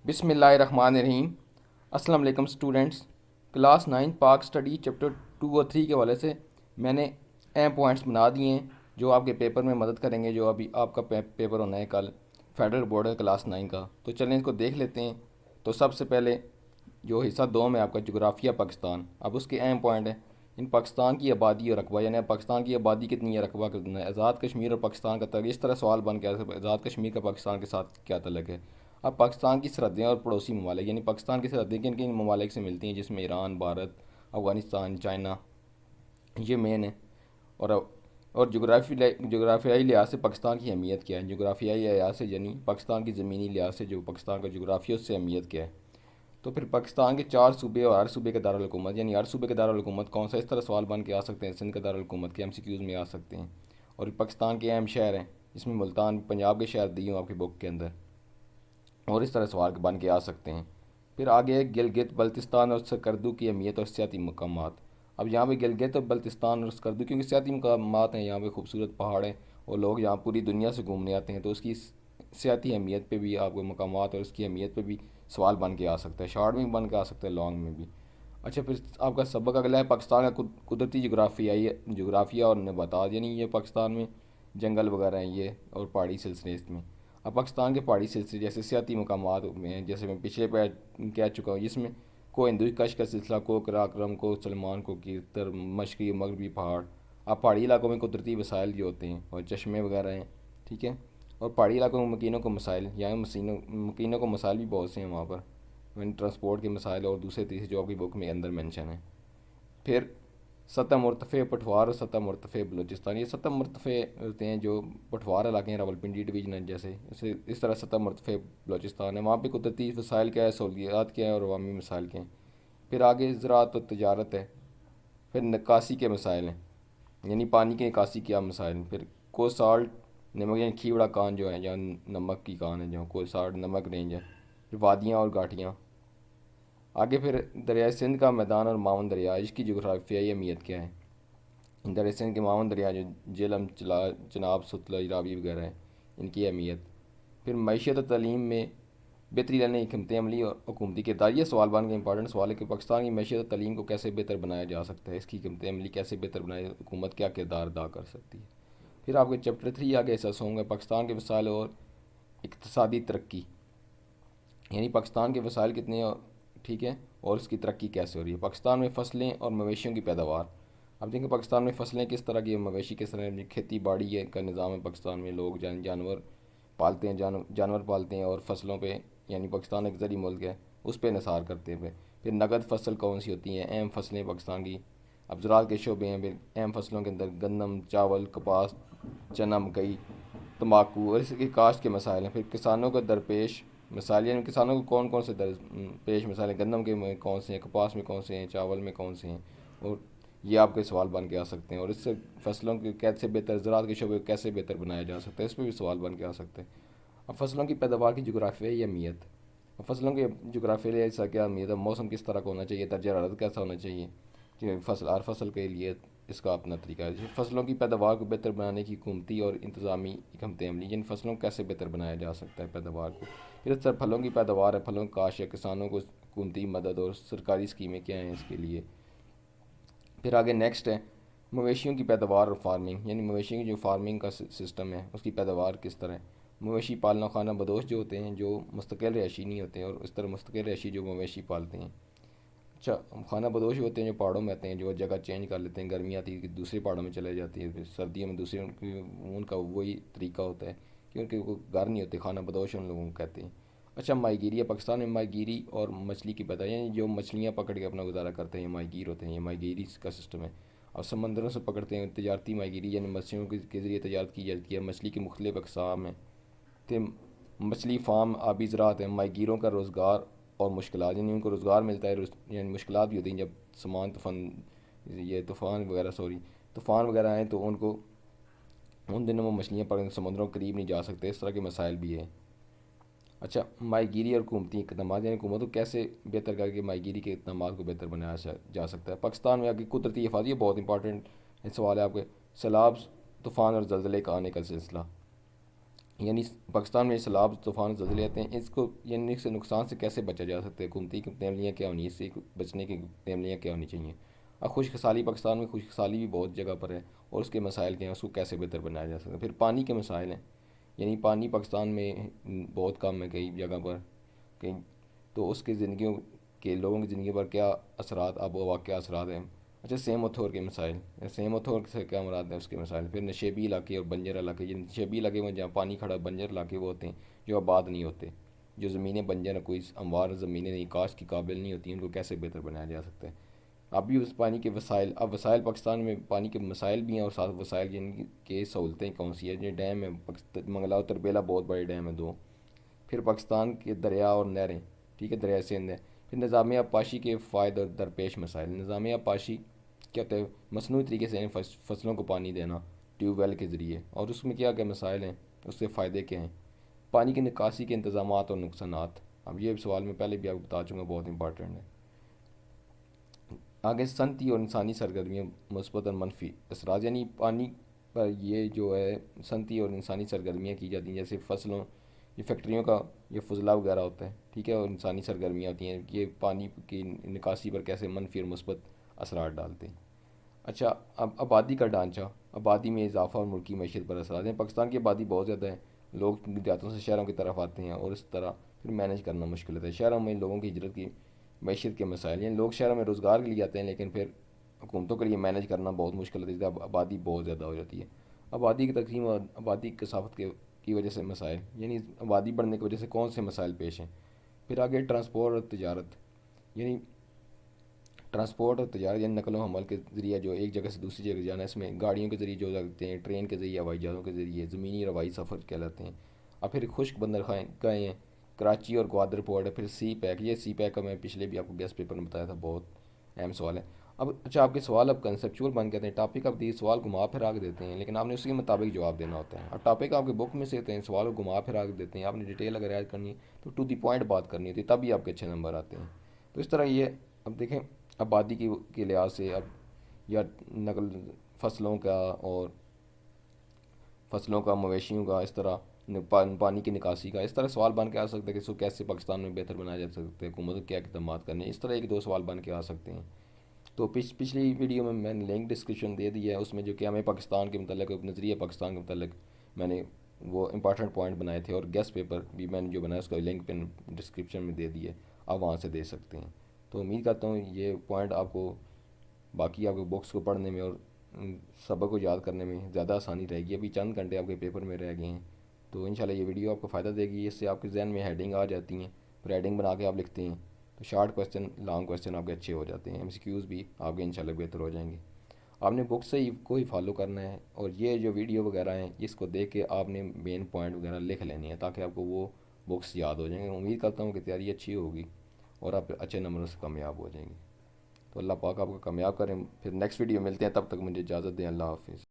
بسم اللہ الرحمن الرحیم۔ السلام علیکم اسٹوڈنٹس۔ کلاس 9 پاک سٹڈی چیپٹر 2 اور 3 کے حوالے سے میں نے اہم پوائنٹس بنا دیے ہیں جو آپ کے پیپر میں مدد کریں گے، جو ابھی آپ کا پیپر ہونا ہے کل فیڈرل بورڈ کا کلاس 9 کا۔ تو چلیں اس کو دیکھ لیتے ہیں۔ تو سب سے پہلے جو حصہ 2 میں آپ کا جغرافیہ پاکستان، اب اس کے اہم پوائنٹ ہیں ان پاکستان کی آبادی اور رقبہ، یعنی پاکستان کی آبادی کتنی ہے، رقبہ کتنا ہے، آزاد کشمیر اور پاکستان کا تعلق۔ اس طرح سوال بن کے آزاد کشمیر کا پاکستان کے ساتھ کیا تعلق ہے۔ اب پاکستان کی سرحدیں اور پڑوسی ممالک، یعنی پاکستان کی سرحدیں کن کن ممالک سے ملتی ہیں، جس میں ایران، بھارت، افغانستان، چائنا، یہ مین ہے۔ اور جغرافیائی لحاظ سے پاکستان کی اہمیت کیا ہے، جغرافیائی لحاظ سے یعنی پاکستان کی زمینی لحاظ سے جو پاکستان کا جغرافیہ اس سے اہمیت کیا ہے۔ تو پھر پاکستان کے 4 صوبے اور ہر صوبے کے دارالحکومت، یعنی ہر صوبے کے دارالحکومت کون سا، اس طرح سوال بن کے آ سکتے ہیں، سندھ کا دارالحکومت کے MCQs میں آ سکتے ہیں۔ اور پاکستان کے اہم شہر ہیں، جس میں ملتان، پنجاب کے شہر دی ہوں آپ کی بک کے اندر، اور اس طرح سوال بن کے آ سکتے ہیں۔ پھر آگے ہے گلگت بلتستان اور سکردو کی اہمیت اور سیاحتی مقامات۔ اب یہاں پہ گلگت اور بلتستان اور سکردو کیونکہ سیاحتی مقامات ہیں، یہاں پہ خوبصورت پہاڑ ہیں اور لوگ یہاں پوری دنیا سے گھومنے آتے ہیں، تو اس کی سیاحتی اہمیت پہ بھی آپ کو مقامات اور اس کی اہمیت پہ بھی سوال بن کے آ سکتا ہے، شارٹ میں بھی بن کے آ سکتا ہے، لانگ میں بھی۔ اچھا، پھر آپ کا سبق اگلا ہے پاکستان کا قدرتی جغرافیہ اور نباتات، یعنی یہ پاکستان میں جنگل وغیرہ ہیں یہ، اور پہاڑی سلسلے اس میں۔ اب پاکستان کے پہاڑی سلسلے جیسے سیاحتی مقامات میں ہیں، جیسے میں پچھلے پہ کہہ چکا ہوں، جس میں کو ہندوئی کش کا سلسلہ، کو کراکرم، کو سلمان، کو کیرتر، مشرقی مغربی پہاڑ۔ اب پہاڑی علاقوں میں قدرتی وسائل جو ہوتے ہیں اور چشمے وغیرہ ہیں، ٹھیک ہے۔ اور پہاڑی علاقوں میں مکینوں کو مسائل، یہاں مکینوں کو مسائل بھی بہت سے ہیں وہاں پر، ٹرانسپورٹ کے مسائل اور دوسرے تیسرے جو آپ کی بک میں اندر مینشن ہے۔ پھر سطح مرتفع پٹھوار اور سطح مرتفع بلوچستان، یہ سطح مرتفع ہوتے ہیں جو پٹھوار علاقے ہیں، راولپنڈی ڈویژن ہے جیسے، اس طرح سطح مرتفع بلوچستان ہے، وہاں پہ قدرتی وسائل کیا ہے، سہولیات کیا ہے اور عوامی مسائل کیا ہیں۔ پھر آگے زراعت و تجارت ہے۔ پھر نکاسی کے مسائل ہیں، یعنی پانی کی نکاسی کیا مسائل ہیں۔ پھر کو سالٹ نمک، یعنی کھیوڑا کان جو ہے، جہاں نمک کی کان ہے، جہاں کو سالٹ نمک رینج ہے۔ پھر وادیاں اور گھاٹیاں۔ آگے پھر دریائے سندھ کا میدان اور معاون دریا، اس کی جغرافیائی اہمیت کیا ہے، دریائے سندھ کے معاون دریا جو جہلم، چناب، ستلج، راوی وغیرہ ہیں، ان کی اہمیت۔ پھر معیشت اور تعلیم میں بہتری لانے کی حکمت عملی اور حکومتی کردار، یہ سوال بن کے امپارٹنٹ سوال ہے کہ پاکستان کی معیشت اور تعلیم کو کیسے بہتر بنایا جا سکتا ہے، اس کی حکمت عملی کیسے بہتر بنائی، حکومت کیا کردار ادا کر سکتی ہے۔ پھر آپ کے چیپٹر 3 آگے احساس ہوں گے پاکستان کے وسائل اور اقتصادی ترقی، یعنی پاکستان کے وسائل کتنے ہیں، ٹھیک ہے، اور اس کی ترقی کیسے ہو رہی ہے۔ پاکستان میں فصلیں اور مویشیوں کی پیداوار، اب دیکھیں پاکستان میں فصلیں کس طرح کی، مویشی کس طرح کی، کھیتی باڑی ہے کا نظام ہے پاکستان میں، لوگ جانور پالتے ہیں، جانور پالتے ہیں اور فصلوں پہ، یعنی پاکستان ایک زرعی ملک ہے، اس پہ انحصار کرتے ہیں۔ پھر نقد فصل کون سی ہوتی ہیں، اہم فصلیں پاکستان کی، اب زراعت کے شعبے ہیں، پھر اہم فصلوں کے اندر گندم، چاول، کپاس، چنا، مکئی، تمباکو اور اس کی کاشت کے مسائل ہیں۔ پھر کسانوں کو درپیش مسائل، یعنی کسانوں کو کون کون سے درپیش مسائل ہیں، گندم کے میں کون سے ہیں، کپاس میں کون سے ہیں، چاول میں کون سے ہیں، اور یہ آپ کے سوال بن کے آ سکتے ہیں۔ اور اس سے فصلوں کے کیسے بہتر، زراعت کے شعبے کو کیسے بہتر بنایا جا سکتا ہے، اس پہ بھی سوال بن کے آ سکتے ہیں۔ اب فصلوں کی پیداوار کی جغرافیائی اہمیت، اب فصلوں کی جغرافیائی ایسا کیا اہمیت ہے، موسم کس طرح کا ہونا چاہیے، درجہ حرارت کیسا ہونا چاہیے، کہ ہر فصل کے لیے اس کا اپنا طریقہ ہے۔ فصلوں کی پیداوار کو بہتر بنانے کی حکومتی اور انتظامی حکمت عملی، یعنی فصلوں کو کیسے بہتر بنایا جا سکتا ہے پیداوار کو۔ پھر اس طرح پھلوں کی پیداوار ہے، پھلوں کی کاشت ہے، کسانوں کو حکومتی مدد اور سرکاری اسکیمیں کیا ہیں اس کے لیے۔ پھر آگے نیکسٹ ہے مویشیوں کی پیداوار اور فارمنگ، یعنی مویشی کی جو فارمنگ کا سسٹم ہے اس کی پیداوار کس طرح ہے۔ مویشی پالنا خانہ بدوش جو ہوتے ہیں، جو مستقل رہائشی نہیں ہوتے ہیں، اور اس طرح مستقل رہائشی جو مویشی پالتے ہیں، اچھا خانہ بدوش ہوتے ہیں جو پہاڑوں میں آتے ہیں، جو جگہ چینج کر لیتے ہیں، گرمی آتی ہے کہ دوسرے پہاڑوں میں چلے جاتی ہے، پھر سردیوں میں دوسرے، ان کا وہی طریقہ ہوتا ہے کیونکہ وہ گھر نہیں ہوتے، خانہ بدوش ان لوگوں کو کہتے ہیں۔ اچھا ماہی گیری ہے، پاکستان میں ماہی گیری اور مچھلی کی پیداوار، یعنی جو مچھلیاں پکڑ کے اپنا گزارا کرتے ہیں یہ ماہی گیر ہوتے ہیں، یہ ماہی گیری کا سسٹم ہے۔ اور سمندروں سے پکڑتے ہیں، تجارتی ماہی گیری، یعنی مچھلیوں کے ذریعے تجارت کی جاتی ہے، مچھلی کی مختلف اقسام ہیں۔ پھر مچھلی فارم، آبی زراعت ہے، ماہی گیروں کا روزگار اور مشکلات، یعنی ان کو روزگار ملتا ہے، یعنی مشکلات بھی ہوتی ہیں جب طوفان وغیرہ طوفان وغیرہ آئیں تو ان کو ان دنوں میں مچھلیاں پکڑنے سمندروں کے قریب نہیں جا سکتے، اس طرح کے مسائل بھی ہیں۔ اچھا ماہی گیری اور حکومتی اقدامات، یعنی حکومت کو کیسے بہتر کر کے ماہی گیری کے اقدامات کو بہتر بنایا جا سکتا ہے۔ پاکستان میں آگے قدرتی حفاظت، یہ بہت امپارٹنٹ سوال ہے آپ کے، سیلاب، طوفان اور زلزلے کا آنے کا سلسلہ، یعنی پاکستان میں سیلاب طوفان زلزلے آتے ہیں، اس کو یعنی اس سے نقصان سے کیسے بچا جا سکتا ہے، حکومتی تیملیاں کیا ہونی ہے، اس سے بچنے کی تیملیاں کیا ہونی چاہیے۔ اب خشک سالی، پاکستان میں خشک سالی بھی بہت جگہ پر ہے، اور اس کے مسائل کیا ہیں، اس کو کیسے بہتر بنایا جا سکتا ہے۔ پھر پانی کے مسائل ہیں، یعنی پانی پاکستان میں بہت کم ہے کئی جگہ پر، کہیں تو اس کی زندگیوں کے لوگوں کی زندگی پر کیا اثرات، آب و ہوا کیا اثرات ہیں۔ اچھا، سیم اتھور کے مسائل، سیم اتھور سے کیا مراد ہے، اس کے مسائل۔ پھر نشیبی علاقے اور بنجر علاقے، یہ نشیبی علاقے میں جہاں پانی کھڑا، بنجر علاقے وہ ہوتے ہیں جو آباد نہیں ہوتے، جو زمینیں بنجر ہیں، کوئی ہموار زمینیں نہیں، کاشت کی قابل نہیں ہوتی، ان کو کیسے بہتر بنایا جا سکتا ہے۔ اب بھی اس پانی کے وسائل، اب وسائل پاکستان میں پانی کے مسائل بھی ہیں، اور ساتھ وسائل جن کی سہولتیں کون سی ہیں۔ جو ڈیم ہے منگلا اور تربیلا، بہت بڑے ڈیم ہیں دو۔ پھر پاکستان کے دریا اور نہریں، ٹھیک ہے، دریا سندھ ہے۔ پھر نظام آبپاشی کے فائدے اور درپیش مسائل۔ نظام آبپاشی کیا ہوتا ہے، مصنوعی طریقے سے فصلوں کو پانی دینا ٹیوب ویل کے ذریعے، اور اس میں کیا کیا مسائل ہیں، اس سے فائدے کیا ہیں۔ پانی کی نکاسی کے انتظامات اور نقصانات، اب یہ سوال میں پہلے بھی آپ کو بتا چکا، بہت امپارٹنٹ ہے۔ آگے صنعتی اور انسانی سرگرمیاں، مثبت اور منفی اثرات، یعنی پانی پر یہ جو ہے صنعتی اور انسانی سرگرمیاں کی جاتی ہیں، جیسے فصلوں، یہ فیکٹریوں کا یہ فضلہ وغیرہ ہوتا ہے، ٹھیک ہے، اور انسانی سرگرمیاں ہوتی ہیں، یہ پانی کی نکاسی پر کیسے منفی اور مثبت اثرات ڈالتے ہیں۔ اچھا، اب آبادی کا ڈھانچہ، آبادی میں اضافہ اور ملکی معیشت پر اثرات ہیں۔ پاکستان کی آبادی بہت زیادہ ہے، لوگ دیہاتوں سے شہروں کی طرف آتے ہیں، اور اس طرح پھر مینیج کرنا مشکل ہوتا ہے۔ شہروں میں لوگوں کی ہجرت کی معیشت کے مسائل، یعنی لوگ شہروں میں روزگار کے لیے آتے ہیں، لیکن پھر حکومتوں کے لیے مینیج کرنا بہت مشکل ہوتا ہے، جب آبادی بہت زیادہ ہو جاتی ہے۔ آبادی کی تقسیم اور آبادی کی کثافت کی وجہ سے مسائل، یعنی آبادی بڑھنے کی وجہ سے کون سے مسائل پیش ہیں۔ پھر آگے ٹرانسپورٹ اور تجارت، یعنی ٹرانسپورٹ اور تجارت، یعنی نقل و حمل کے ذریعہ جو ایک جگہ سے دوسری جگہ جانا ہے، اس میں گاڑیوں کے ذریعے جو جاتے ہیں، ٹرین کے ذریعے، ہوائی جہازوں کے ذریعے، زمینی اور ہوائی سفر کہلاتے ہیں۔ اور پھر خشک بندرگاہیں گاہیں ہیں، کراچی اور گوادر پورٹ ہے۔ پھر سی پیک، یہ سی پیک کا میں پچھلے بھی آپ کو گیسٹ پیپر میں بتایا تھا، بہت اہم سوال ہے۔ اب اچھا، آپ کے سوال اب کنسیپچول بن کے آتے ہیں، ٹاپک آپ دی سوال گھما پھرا کے دیتے ہیں، لیکن آپ نے اسی کے مطابق جواب دینا ہوتا ہے۔ اب ٹاپک آپ کے بک میں سے ہوتے ہیں، سوال کو گھما پھرا کے دیتے ہیں، آپ نے ڈیٹیل اگر ایڈ کرنی ہے تو ٹو دی پوائنٹ بات کرنی ہوتی ہے، تب بھی آپ کے اچھے نمبر آتے ہیں۔ تو اس طرح یہ، اب دیکھیں، آبادی کی کے لحاظ سے اب، یا نقل، فصلوں کا اور فصلوں کا، مویشیوں کا، اس طرح پانی کی نکاسی کا، اس طرح سوال بن کے آ سکتا ہے کہ اس کو کیسے پاکستان میں بہتر بنایا جا سکتا ہے، حکومت کو کیا اقدامات کرنے ہیں، اس طرح ایک دو سوال بن کے آ سکتے ہیں۔ تو پچھلی ویڈیو میں نے لنک ڈسکرپشن دے دیا ہے، اس میں جو کہ ہمیں پاکستان کے متعلق، نظریہ پاکستان کے متعلق میں نے وہ امپارٹنٹ پوائنٹ بنائے تھے، اور گیسٹ پیپر بھی میں نے جو بنایا اس کا لنک پہ ڈسکرپشن میں دے دی ہے، آپ وہاں سے دے سکتے ہیں۔ تو امید کرتا ہوں یہ پوائنٹ آپ کو باقی آپ کے بکس کو پڑھنے میں اور سبق کو یاد کرنے میں زیادہ آسانی رہے گی۔ ابھی چند گھنٹے آپ کے پیپر میں رہ گئے ہیں، تو انشاءاللہ یہ ویڈیو آپ کو فائدہ دے گی، اس سے آپ کے ذہن میں ہیڈنگ آ جاتی ہیں، پھر ہیڈنگ بنا کے آپ لکھتے ہیں تو شارٹ کویسچن، لانگ کویسچن آپ کے اچھے ہو جاتے ہیں، ایم سی کیوز بھی آپ کے انشاءاللہ بہتر ہو جائیں گے۔ آپ نے بک سے ہی کو ہی فالو کرنا ہے، اور یہ جو ویڈیو وغیرہ ہیں اس کو دیکھ کے آپ نے مین پوائنٹ وغیرہ لکھ لینے ہیں، تاکہ آپ کو وہ بکس یاد ہو جائیں گے۔ امید کرتا ہوں کہ تیاری اچھی ہوگی اور آپ اچھے نمبروں سے کامیاب ہو جائیں گے۔ تو اللہ پاک آپ کو کامیاب کریں۔ پھر نیکسٹ ویڈیو ملتے ہیں، تب تک مجھے اجازت دیں، اللہ حافظ۔